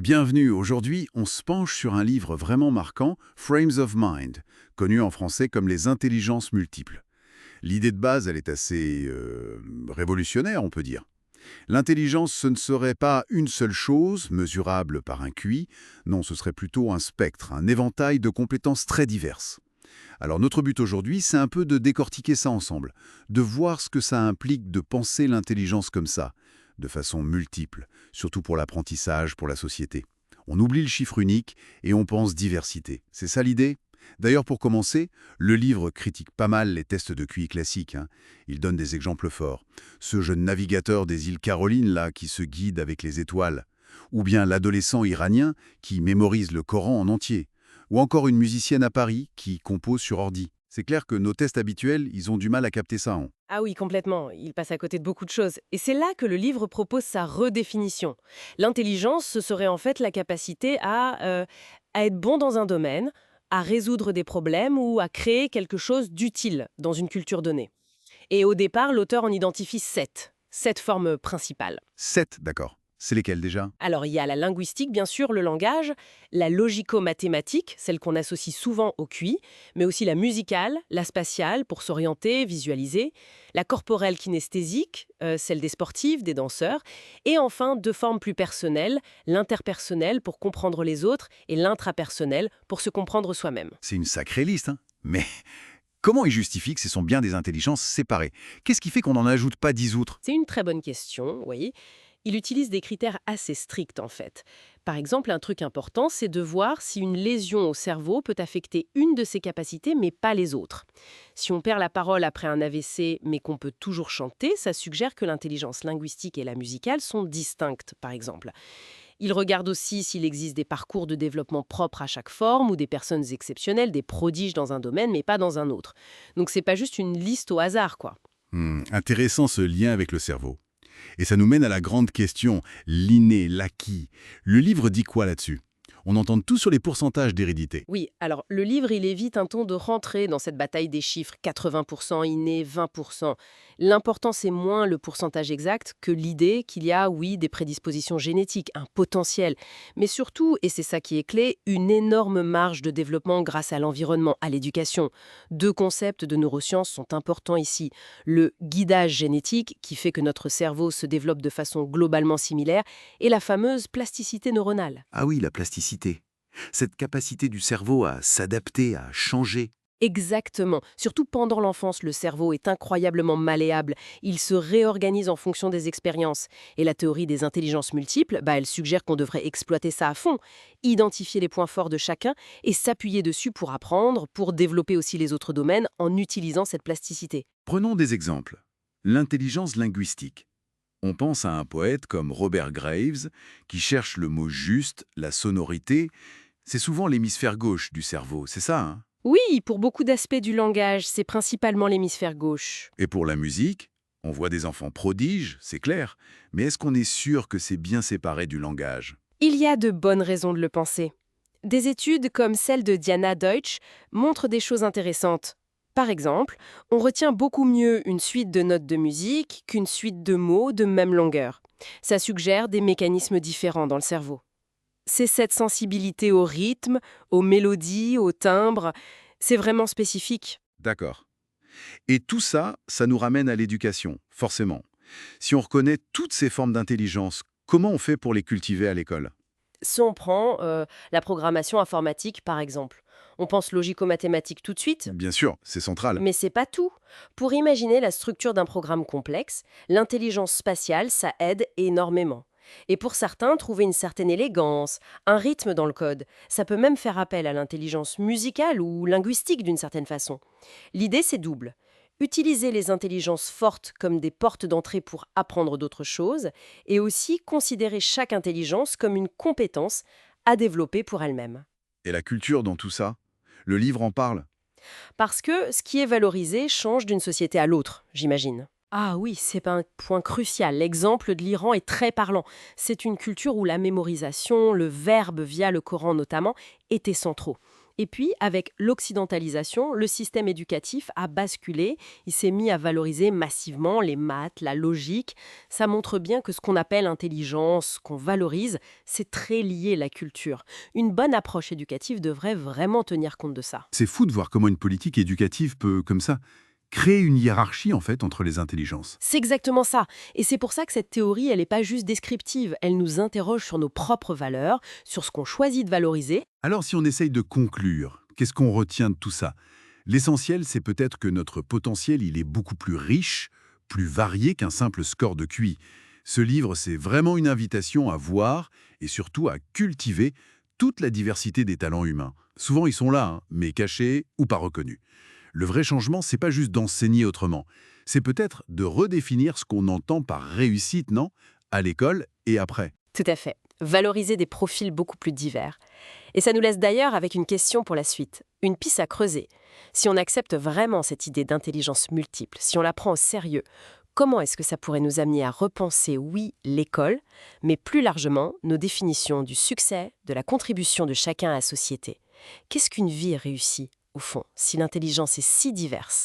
Bienvenue, aujourd'hui on se penche sur un livre vraiment marquant, Frames of Mind, connu en français comme les intelligences multiples. L'idée de base, elle est assez révolutionnaire, on peut dire. L'intelligence, ce ne serait pas une seule chose, mesurable par un QI, non, ce serait plutôt un spectre, un éventail de compétences très diverses. Alors notre but aujourd'hui, c'est un peu de décortiquer ça ensemble, de voir ce que ça implique de penser l'intelligence comme ça, de façon multiple, surtout pour l'apprentissage, pour la société. On oublie le chiffre unique et on pense diversité. C'est ça l'idée? D'ailleurs, pour commencer, le livre critique pas mal les tests de QI classiques, hein. Il donne des exemples forts. Ce jeune navigateur des îles Carolines, là, qui se guide avec les étoiles. Ou bien l'adolescent iranien qui mémorise le Coran en entier. Ou encore une musicienne à Paris qui compose sur ordi. C'est clair que nos tests habituels, ils ont du mal à capter ça, hein. Ah oui, complètement. Il passe à côté de beaucoup de choses. Et c'est là que le livre propose sa redéfinition. L'intelligence, ce serait en fait la capacité à être bon dans un domaine, à résoudre des problèmes ou à créer quelque chose d'utile dans une culture donnée. Et au départ, l'auteur en identifie sept formes principales. 7, d'accord. C'est lesquels déjà? Alors, il y a la linguistique, bien sûr, le langage, la logico-mathématique, celle qu'on associe souvent au QI, mais aussi la musicale, la spatiale, pour s'orienter, visualiser, la corporelle kinesthésique, celle des sportifs, des danseurs, et enfin, deux formes plus personnelles, l'interpersonnel pour comprendre les autres et l'intrapersonnel pour se comprendre soi-même. C'est une sacrée liste, hein. Mais comment il justifie que ce sont bien des intelligences séparées? Qu'est-ce qui fait qu'on n'en ajoute pas 10 autres? C'est une très bonne question, oui. Il utilise des critères assez stricts en fait. Par exemple, un truc important, c'est de voir si une lésion au cerveau peut affecter une de ses capacités mais pas les autres. Si on perd la parole après un AVC mais qu'on peut toujours chanter, ça suggère que l'intelligence linguistique et la musicale sont distinctes, par exemple. Il regarde aussi s'il existe des parcours de développement propres à chaque forme ou des personnes exceptionnelles, des prodiges dans un domaine mais pas dans un autre. Donc c'est pas juste une liste au hasard, quoi. Intéressant ce lien avec le cerveau. Et ça nous mène à la grande question, l'inné, l'acquis. Le livre dit quoi là-dessus? On entend tout sur les pourcentages d'hérédité. Oui, alors le livre, il évite un ton de rentrer dans cette bataille des chiffres 80% inné, 20%. L'important, c'est moins le pourcentage exact que l'idée qu'il y a, oui, des prédispositions génétiques, un potentiel, mais surtout, et c'est ça qui est clé, une énorme marge de développement grâce à l'environnement, à l'éducation. Deux concepts de neurosciences sont importants ici. Le guidage génétique, qui fait que notre cerveau se développe de façon globalement similaire, et la fameuse plasticité neuronale. Ah oui, la plasticité. Cette capacité du cerveau à s'adapter, à changer. Exactement. Surtout pendant l'enfance, le cerveau est incroyablement malléable. Il se réorganise en fonction des expériences. Et la théorie des intelligences multiples, elle suggère qu'on devrait exploiter ça à fond, identifier les points forts de chacun et s'appuyer dessus pour apprendre, pour développer aussi les autres domaines en utilisant cette plasticité. Prenons des exemples. L'intelligence linguistique. On pense à un poète comme Robert Graves, qui cherche le mot juste, la sonorité. C'est souvent l'hémisphère gauche du cerveau, c'est ça, hein? Oui, pour beaucoup d'aspects du langage, c'est principalement l'hémisphère gauche. Et pour la musique, on voit des enfants prodiges, c'est clair, mais est-ce qu'on est sûr que c'est bien séparé du langage? Il y a de bonnes raisons de le penser. Des études comme celle de Diana Deutsch montrent des choses intéressantes. Par exemple, on retient beaucoup mieux une suite de notes de musique qu'une suite de mots de même longueur. Ça suggère des mécanismes différents dans le cerveau. C'est cette sensibilité au rythme, aux mélodies, au timbre, c'est vraiment spécifique. D'accord. Et tout ça, ça nous ramène à l'éducation, forcément. Si on reconnaît toutes ces formes d'intelligence, comment on fait pour les cultiver à l'école? Si on prend la programmation informatique, par exemple, on pense logico-mathématique tout de suite. Bien sûr, c'est central. Mais c'est pas tout. Pour imaginer la structure d'un programme complexe, l'intelligence spatiale, ça aide énormément. Et pour certains, trouver une certaine élégance, un rythme dans le code, ça peut même faire appel à l'intelligence musicale ou linguistique d'une certaine façon. L'idée, c'est double. Utiliser les intelligences fortes comme des portes d'entrée pour apprendre d'autres choses, et aussi considérer chaque intelligence comme une compétence à développer pour elle-même. Et la culture dans tout ça? Le livre en parle? Parce que ce qui est valorisé change d'une société à l'autre, j'imagine. Ah oui, c'est un point crucial. L'exemple de l'Iran est très parlant. C'est une culture où la mémorisation, le verbe via le Coran notamment, étaient centraux. Et puis, avec l'occidentalisation, le système éducatif a basculé. Il s'est mis à valoriser massivement les maths, la logique. Ça montre bien que ce qu'on appelle intelligence, qu'on valorise, c'est très lié à la culture. Une bonne approche éducative devrait vraiment tenir compte de ça. C'est fou de voir comment une politique éducative peut, comme ça, créer une hiérarchie, en fait, entre les intelligences. C'est exactement ça. Et c'est pour ça que cette théorie, elle n'est pas juste descriptive. Elle nous interroge sur nos propres valeurs, sur ce qu'on choisit de valoriser. Alors, si on essaye de conclure, qu'est-ce qu'on retient de tout ça? L'essentiel, c'est peut-être que notre potentiel, il est beaucoup plus riche, plus varié qu'un simple score de QI. Ce livre, c'est vraiment une invitation à voir et surtout à cultiver toute la diversité des talents humains. Souvent, ils sont là, hein, mais cachés ou pas reconnus. Le vrai changement, c'est pas juste d'enseigner autrement. C'est peut-être de redéfinir ce qu'on entend par réussite, non? À l'école et après. Tout à fait. Valoriser des profils beaucoup plus divers. Et ça nous laisse d'ailleurs avec une question pour la suite, une piste à creuser. Si on accepte vraiment cette idée d'intelligence multiple, si on la prend au sérieux, comment est-ce que ça pourrait nous amener à repenser, oui, l'école, mais plus largement nos définitions du succès, de la contribution de chacun à la société? Qu'est-ce qu'une vie réussie, au fond, si l'intelligence est si diverse?